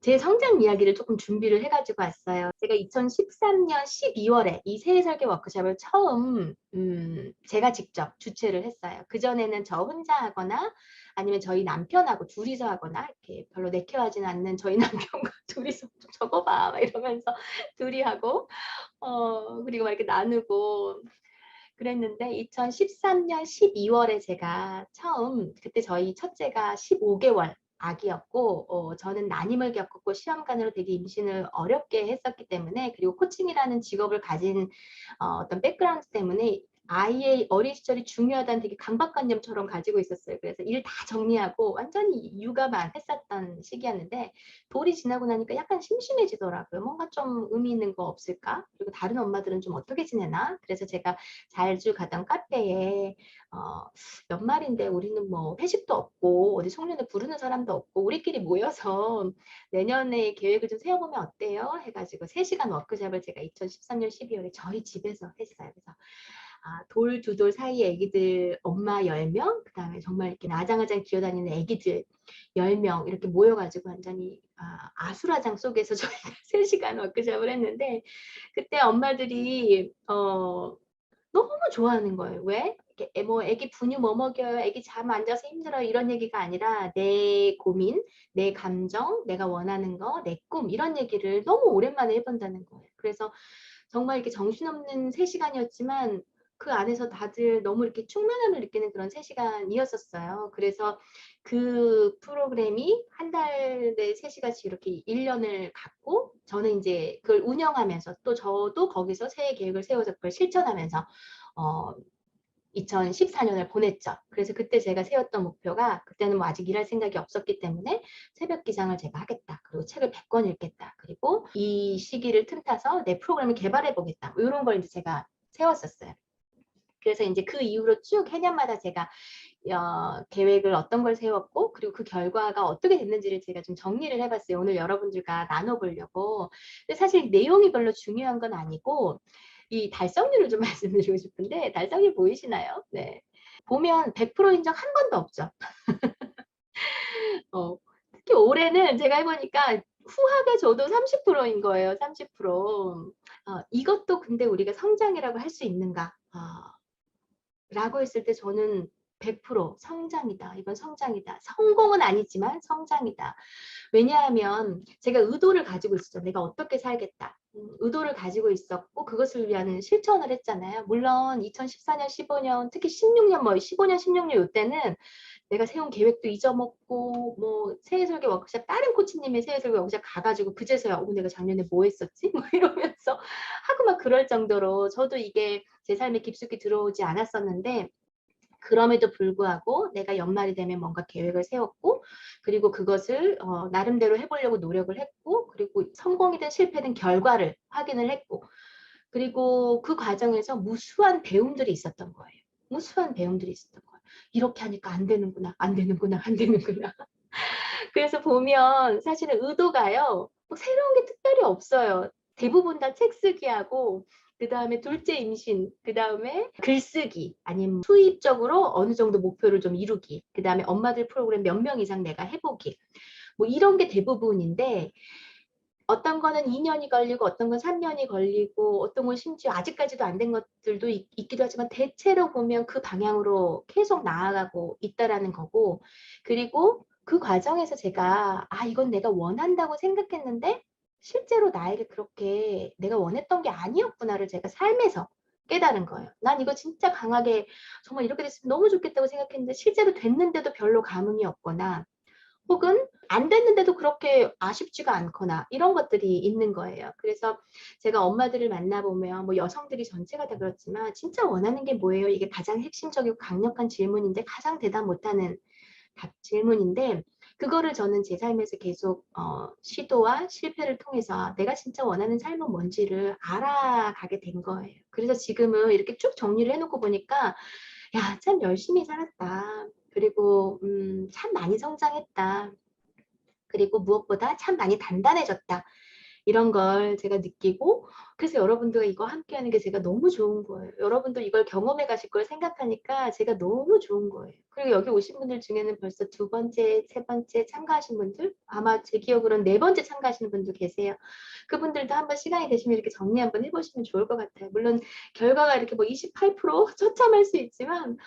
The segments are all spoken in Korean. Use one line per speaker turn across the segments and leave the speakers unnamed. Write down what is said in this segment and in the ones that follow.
제 성장 이야기를 조금 준비를 해가지고 왔어요. 제가 2013년 12월에 이 새해 설계 워크숍을 처음 제가 직접 주최를 했어요. 그전에는 저 혼자 하거나 아니면 저희 남편하고 둘이서 하거나 이렇게 별로 내켜하지는 않는 저희 남편과 둘이서 좀 적어봐 막 이러면서 둘이 하고 그리고 막 이렇게 나누고 그랬는데 2013년 12월에 제가 처음 그때 저희 첫째가 15개월 아기였고 저는 난임을 겪었고 시험관으로 되게 임신을 어렵게 했었기 때문에 그리고 코칭이라는 직업을 가진 어떤 백그라운드 때문에 아이의 어린 시절이 중요하다는 되게 강박관념처럼 가지고 있었어요. 그래서 일 다 정리하고 완전히 육아만 했었던 시기였는데 돌이 지나고 나니까 약간 심심해지더라고요. 뭔가 좀 의미 있는 거 없을까? 그리고 다른 엄마들은 좀 어떻게 지내나? 그래서 제가 자주 가던 카페에 연말인데 우리는 뭐 회식도 없고 어디 송년회 부르는 사람도 없고 우리끼리 모여서 내년에 계획을 좀 세워보면 어때요? 해가지고 3시간 워크숍을 제가 2013년 12월에 저희 집에서 했어요. 그래서 돌 두 돌 사이에 애기들 엄마 10명, 그 다음에 정말 이렇게 아장아장 기어다니는 애기들 10명 이렇게 모여가지고 완전히 아수라장 속에서 저희가 3시간 워크숍을 했는데 그때 엄마들이 너무 좋아하는 거예요. 왜? 뭐 애기 분유 뭐 먹여요? 애기 잠 안 자서 힘들어요? 이런 얘기가 아니라 내 고민, 내 감정, 내가 원하는 거, 내 꿈 이런 얘기를 너무 오랜만에 해본다는 거예요. 그래서 정말 이렇게 정신없는 3시간이었지만 그 안에서 다들 너무 이렇게 충만함을 느끼는 그런 3시간이었었어요. 그래서 그 프로그램이 한 달에 3시간씩 이렇게 1년을 갖고 저는 이제 그걸 운영하면서 또 저도 거기서 새해 계획을 세워서 그걸 실천하면서 어, 2014년을 보냈죠. 그래서 그때 제가 세웠던 목표가 그때는 뭐 아직 일할 생각이 없었기 때문에 새벽 기상을 제가 하겠다. 그리고 책을 100권 읽겠다. 그리고 이 시기를 틈타서 내 프로그램을 개발해 보겠다. 뭐 이런 걸 이제 제가 세웠었어요. 그래서 이제 그 이후로 쭉 해년마다 제가 계획을 어떤 걸 세웠고 그리고 그 결과가 어떻게 됐는지를 제가 좀 정리를 해봤어요. 오늘 여러분들과 나눠보려고. 근데 사실 내용이 별로 중요한 건 아니고 이 달성률을 좀 말씀드리고 싶은데 달성률 보이시나요? 네. 보면 100%인 적 한 번도 없죠. 특히 올해는 제가 해보니까 후하게 줘도 30%인 거예요. 30%. 이것도 근데 우리가 성장이라고 할 수 있는가? 라고 했을 때 저는 100% 성장이다. 이건 성장이다. 성공은 아니지만 성장이다. 왜냐하면 제가 의도를 가지고 있었죠. 내가 어떻게 살겠다. 의도를 가지고 있었고 그것을 위한 실천을 했잖아요. 물론 2014년, 15년, 특히 16년, 뭐 15년, 16년 이때는 내가 세운 계획도 잊어먹고 뭐 새해 설계 워크숍 다른 코치님의 새해 설계 워크숍 가가지고 그제서야 내가 작년에 뭐 했었지? 뭐 이러면서 하고 막 그럴 정도로 저도 이게 제 삶에 깊숙이 들어오지 않았었는데 그럼에도 불구하고 내가 연말이 되면 뭔가 계획을 세웠고 그리고 그것을 나름대로 해보려고 노력을 했고 그리고 성공이든 실패든 결과를 확인을 했고 그리고 그 과정에서 무수한 배움들이 있었던 거예요. 무수한 배움들이 있었던 거예요. 이렇게 하니까 안 되는구나, 안 되는구나, 안 되는구나. 그래서 보면 사실은 의도가요. 뭐 새로운 게 특별히 없어요. 대부분 다 책 쓰기하고 그 다음에 둘째 임신, 그 다음에 글쓰기, 아니면 수입적으로 어느 정도 목표를 좀 이루기, 그 다음에 엄마들 프로그램 몇 명 이상 내가 해보기, 뭐 이런 게 대부분인데 어떤 거는 2년이 걸리고 어떤 건 3년이 걸리고 어떤 건 심지어 아직까지도 안 된 것들도 있기도 하지만 대체로 보면 그 방향으로 계속 나아가고 있다라는 거고 그리고 그 과정에서 제가 이건 내가 원한다고 생각했는데 실제로 나에게 그렇게 내가 원했던 게 아니었구나를 제가 삶에서 깨달은 거예요. 난 이거 진짜 강하게 정말 이렇게 됐으면 너무 좋겠다고 생각했는데 실제로 됐는데도 별로 감흥이 없거나 혹은 안 됐는데도 그렇게 아쉽지가 않거나 이런 것들이 있는 거예요. 그래서 제가 엄마들을 만나보면 뭐 여성들이 전체가 다 그렇지만 진짜 원하는 게 뭐예요? 이게 가장 핵심적이고 강력한 질문인데 가장 대답 못하는 질문인데 그거를 저는 제 삶에서 계속 시도와 실패를 통해서 내가 진짜 원하는 삶은 뭔지를 알아가게 된 거예요. 그래서 지금은 이렇게 쭉 정리를 해놓고 보니까 야, 참 열심히 살았다. 그리고 참 많이 성장했다. 그리고 무엇보다 참 많이 단단해졌다. 이런 걸 제가 느끼고 그래서 여러분들과 이거 함께하는 게 제가 너무 좋은 거예요. 여러분도 이걸 경험해 가실 걸 생각하니까 제가 너무 좋은 거예요. 그리고 여기 오신 분들 중에는 벌써 두 번째, 세 번째 참가하신 분들 아마 제 기억으로는 네 번째 참가하시는 분도 계세요. 그분들도 한번 시간이 되시면 이렇게 정리 한번 해보시면 좋을 것 같아요. 물론 결과가 이렇게 뭐 28% 처참할 수 있지만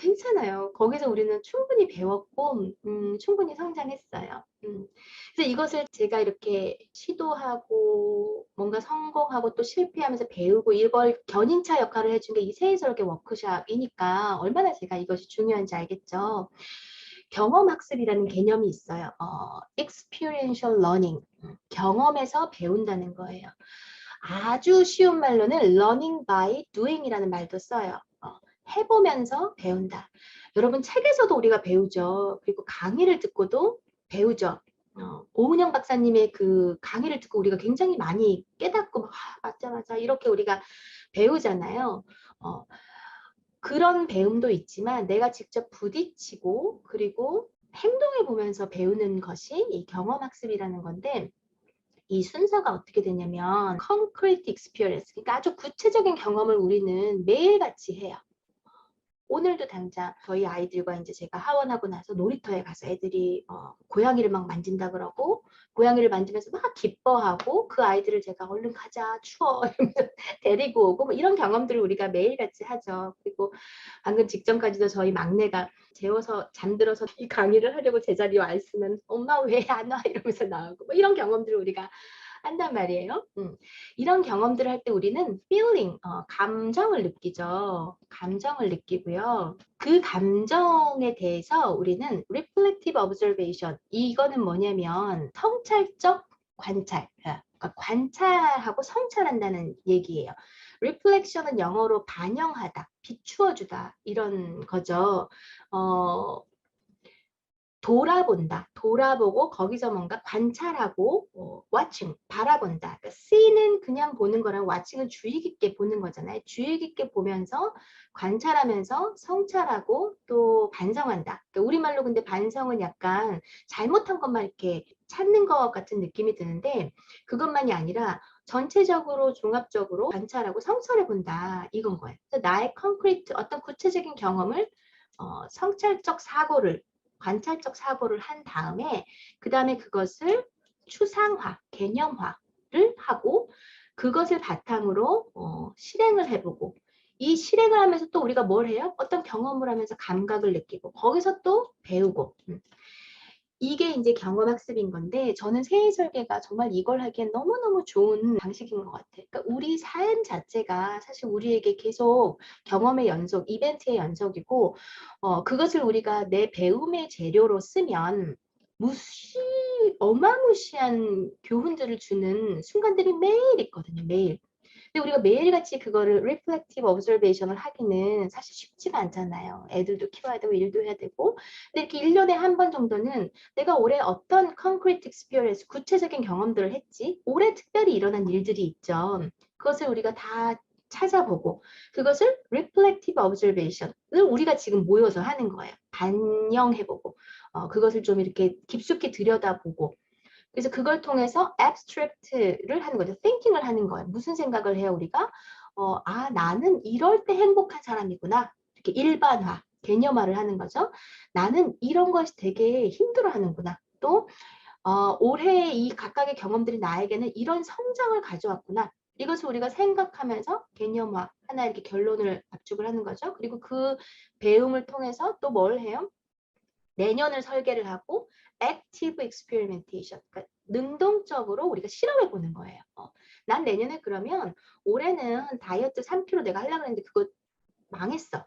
괜찮아요. 거기서 우리는 충분히 배웠고 충분히 성장했어요. 그래서 이것을 제가 이렇게 시도하고 뭔가 성공하고 또 실패하면서 배우고 이걸 견인차 역할을 해준 게 이 세계설계 워크숍이니까 얼마나 제가 이것이 중요한지 알겠죠. 경험학습이라는 개념이 있어요. experiential learning, 경험에서 배운다는 거예요. 아주 쉬운 말로는 learning by doing이라는 말도 써요. 해보면서 배운다. 여러분 책에서도 우리가 배우죠. 그리고 강의를 듣고도 배우죠. 오은영 박사님의 그 강의를 듣고 우리가 굉장히 많이 깨닫고 맞아 맞아 이렇게 우리가 배우잖아요. 그런 배움도 있지만 내가 직접 부딪히고 그리고 행동해 보면서 배우는 것이 이 경험학습이라는 건데 이 순서가 어떻게 되냐면 concrete experience, 그러니까 아주 구체적인 경험을 우리는 매일같이 해요. 오늘도 당장 저희 아이들과 이제 제가 하원하고 나서 놀이터에 가서 애들이 고양이를 막 만진다 그러고 고양이를 만지면서 막 기뻐하고 그 아이들을 제가 얼른 가자 추워 이러면서 데리고 오고 뭐 이런 경험들을 우리가 매일같이 하죠. 그리고 방금 직전까지도 저희 막내가 재워서 잠들어서 이 강의를 하려고 제자리에 와 있으면 엄마 왜 안 와 이러면서 나오고 뭐 이런 경험들을 우리가 한단 말이에요. 이런 경험들을 할 때 우리는 feeling, 감정을 느끼죠. 감정을 느끼고요. 그 감정에 대해서 우리는 reflective observation, 이거는 뭐냐면 성찰적 관찰, 그러니까 관찰하고 성찰한다는 얘기예요. reflection은 영어로 반영하다, 비추어주다 이런 거죠. 돌아본다. 돌아보고 거기서 뭔가 관찰하고 watching, 바라본다. 그러니까 see는 그냥 보는 거랑 watching은 주의 깊게 보는 거잖아요. 주의 깊게 보면서 관찰하면서 성찰하고 또 반성한다. 그러니까 우리말로 근데 반성은 약간 잘못한 것만 이렇게 찾는 것 같은 느낌이 드는데 그것만이 아니라 전체적으로 종합적으로 관찰하고 성찰해 본다 이건 거예요. 그래서 나의 콘크리트 어떤 구체적인 경험을 성찰적 사고를 관찰적 사고를 한 다음에 그 다음에 그것을 추상화, 개념화를 하고 그것을 바탕으로 실행을 해보고 이 실행을 하면서 또 우리가 뭘 해요? 어떤 경험을 하면서 감각을 느끼고 거기서 또 배우고 이게 이제 경험학습인 건데 저는 세해 설계가 정말 이걸 하기엔 너무너무 좋은 방식인 것 같아요. 그러니까 우리 삶 자체가 사실 우리에게 계속 경험의 연속, 이벤트의 연속이고 그것을 우리가 내 배움의 재료로 쓰면 어마무시한 교훈들을 주는 순간들이 매일 있거든요. 매일. 근데 우리가 매일같이 그거를 reflective observation을 하기는 사실 쉽지가 않잖아요. 애들도 키워야 되고 일도 해야 되고. 근데 이렇게 1년에 한 번 정도는 내가 올해 어떤 concrete experience, 구체적인 경험들을 했지? 올해 특별히 일어난 일들이 있죠. 그것을 우리가 다 찾아보고 그것을 reflective observation을 우리가 지금 모여서 하는 거예요. 반영해보고 그것을 좀 이렇게 깊숙이 들여다보고 그래서 그걸 통해서 abstract를 하는 거죠. thinking을 하는 거예요. 무슨 생각을 해요, 우리가? 나는 이럴 때 행복한 사람이구나. 이렇게 일반화, 개념화를 하는 거죠. 나는 이런 것이 되게 힘들어 하는구나. 또, 올해 이 각각의 경험들이 나에게는 이런 성장을 가져왔구나. 이것을 우리가 생각하면서 개념화, 하나 이렇게 결론을 압축을 하는 거죠. 그리고 그 배움을 통해서 또 뭘 해요? 내년을 설계를 하고 active experimentation, 그러니까 능동적으로 우리가 실험해 보는 거예요. 난 내년에 그러면 올해는 다이어트 3kg 내가 하려고 했는데 그거 망했어.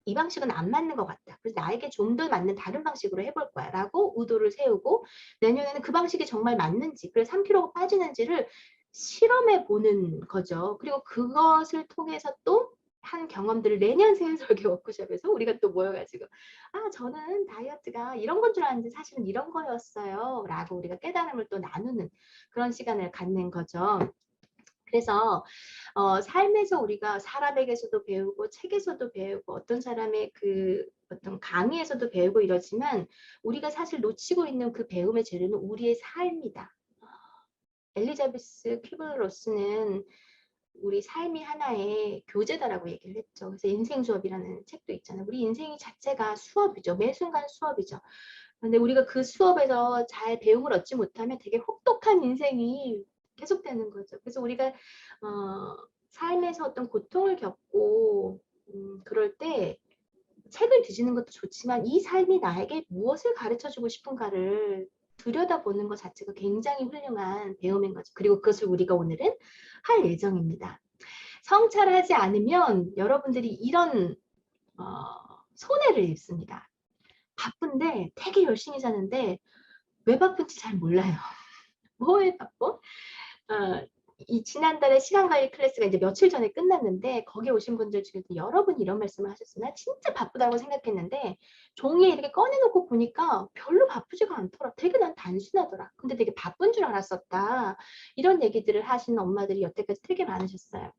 이 방식은 안 맞는 것 같다. 그래서 나에게 좀 더 맞는 다른 방식으로 해볼 거야. 라고 의도를 세우고 내년에는 그 방식이 정말 맞는지, 그래서 3kg가 빠지는지를 실험해 보는 거죠. 그리고 그것을 통해서 또 한 경험들을 내년 세계설계 워크숍에서 우리가 또 모여가지고 저는 다이어트가 이런 건 줄 알았는데 사실은 이런 거였어요. 라고 우리가 깨달음을 또 나누는 그런 시간을 갖는 거죠. 그래서 삶에서 우리가 사람에게서도 배우고 책에서도 배우고 어떤 사람의 그 어떤 강의에서도 배우고 이러지만 우리가 사실 놓치고 있는 그 배움의 재료는 우리의 삶이다. 엘리자베스 큐블로스는 우리 삶이 하나의 교재다라고 얘기를 했죠. 그래서 인생 수업이라는 책도 있잖아요. 우리 인생이 자체가 수업이죠. 매 순간 수업이죠. 근데 우리가 그 수업에서 잘 배움을 얻지 못하면 되게 혹독한 인생이 계속되는 거죠. 그래서 우리가 삶에서 어떤 고통을 겪고 그럴 때 책을 뒤지는 것도 좋지만 이 삶이 나에게 무엇을 가르쳐주고 싶은가를 들여다보는 것 자체가 굉장히 훌륭한 배움인 거죠. 그리고 그것을 우리가 오늘은 할 예정입니다. 성찰하지 않으면 여러분들이 이런 어, 손해를 입습니다. 바쁜데 되게 열심히 사는데 왜 바쁜지 잘 몰라요. 뭐에 바빠? 이 지난달에 시간관리 클래스가 이제 며칠 전에 끝났는데 거기 오신 분들 중에서 여러분이 이런 말씀을 하셨어요. 나 진짜 바쁘다고 생각했는데 종이에 이렇게 꺼내놓고 보니까 별로 바쁘지가 않더라. 되게 난 단순하더라. 근데 되게 바쁜 줄 알았었다. 이런 얘기들을 하시는 엄마들이 여태까지 되게 많으셨어요.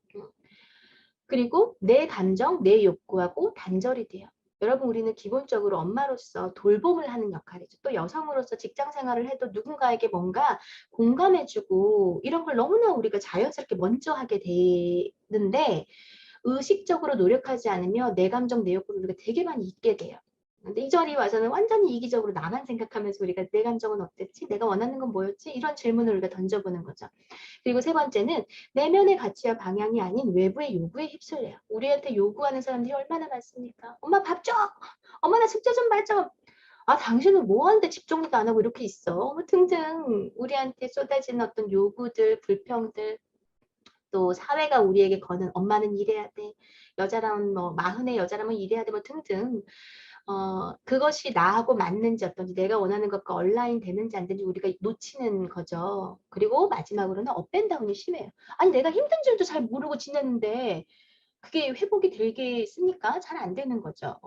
그리고 내 감정, 내 욕구하고 단절이 돼요. 여러분 우리는 기본적으로 엄마로서 돌봄을 하는 역할이죠. 또 여성으로서 직장 생활을 해도 누군가에게 뭔가 공감해주고 이런 걸 너무나 우리가 자연스럽게 먼저 하게 되는데 의식적으로 노력하지 않으면 내 감정, 내 욕구를 우리가 되게 많이 잊게 돼요. 근데 이 자리에 와서는 완전히 이기적으로 나만 생각하면서 우리가 내 감정은 어땠지? 내가 원하는 건 뭐였지? 이런 질문을 우리가 던져보는 거죠. 그리고 세 번째는 내면의 가치와 방향이 아닌 외부의 요구에 휩쓸려요. 우리한테 요구하는 사람들이 얼마나 많습니까? 엄마 밥 줘! 엄마 나 숙제 좀 봐 줘! 아 당신은 뭐 하는데 집중도 안 하고 이렇게 있어? 뭐 등등 우리한테 쏟아지는 어떤 요구들, 불평들 또 사회가 우리에게 거는 엄마는 이래야 돼. 여자라면 뭐 마흔의 여자라면 이래야 돼. 뭐 등등 그것이 나하고 맞는지 어떤지 내가 원하는 것과 얼라인 되는지 안 되는지 우리가 놓치는 거죠. 그리고 마지막으로는 업앤다운이 심해요. 아니 내가 힘든 줄도 잘 모르고 지냈는데 그게 회복이 되겠습니까? 잘 안 되는 거죠.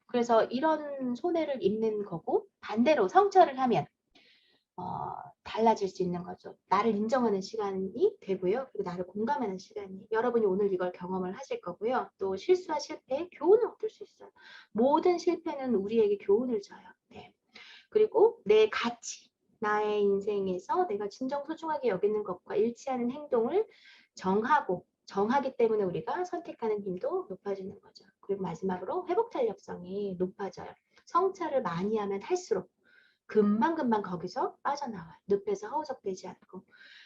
그래서 이런 손해를 입는 거고 반대로 성찰을 하면 달라질 수 있는 거죠. 나를 인정하는 시간이 되고요. 그리고 나를 공감하는 시간이. 여러분이 오늘 이걸 경험을 하실 거고요. 또 실수와 실패에 교훈을 얻을 수 있어요. 모든 실패는 우리에게 교훈을 줘요. 네. 그리고 내 가치, 나의 인생에서 내가 진정 소중하게 여기는 것과 일치하는 행동을 정하기 때문에 우리가 선택하는 힘도 높아지는 거죠. 그리고 마지막으로 회복 탄력성이 높아져요. 성찰을 많이 하면 할수록 금방금방 거기서 빠져나와요. 늪에서 허우적대지 않고.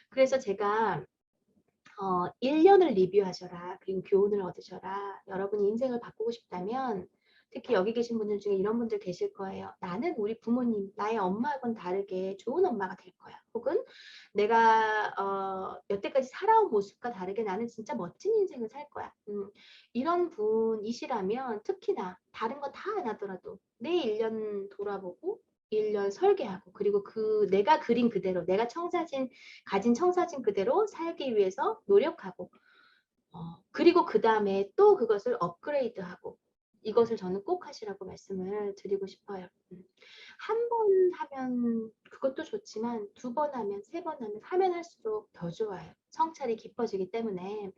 그래서 제가 1년을 리뷰하셔라. 그리고 교훈을 얻으셔라. 여러분이 인생을 바꾸고 싶다면 특히 여기 계신 분들 중에 이런 분들 계실 거예요. 나는 우리 부모님, 나의 엄마하고는 다르게 좋은 엄마가 될 거야. 혹은 내가 여태까지 살아온 모습과 다르게 나는 진짜 멋진 인생을 살 거야. 이런 분이시라면 특히나 다른 거 다 안 하더라도 내 1년 돌아보고 1년 설계하고 그리고 그 내가 그린 그대로 내가 가진 청사진 그대로 살기 위해서 노력하고 그리고 그 다음에 또 그것을 업그레이드하고 이것을 저는 꼭 하시라고 말씀을 드리고 싶어요. 한 번 하면 그것도 좋지만 두 번 하면 세 번 하면 할수록 더 좋아요. 성찰이 깊어지기 때문에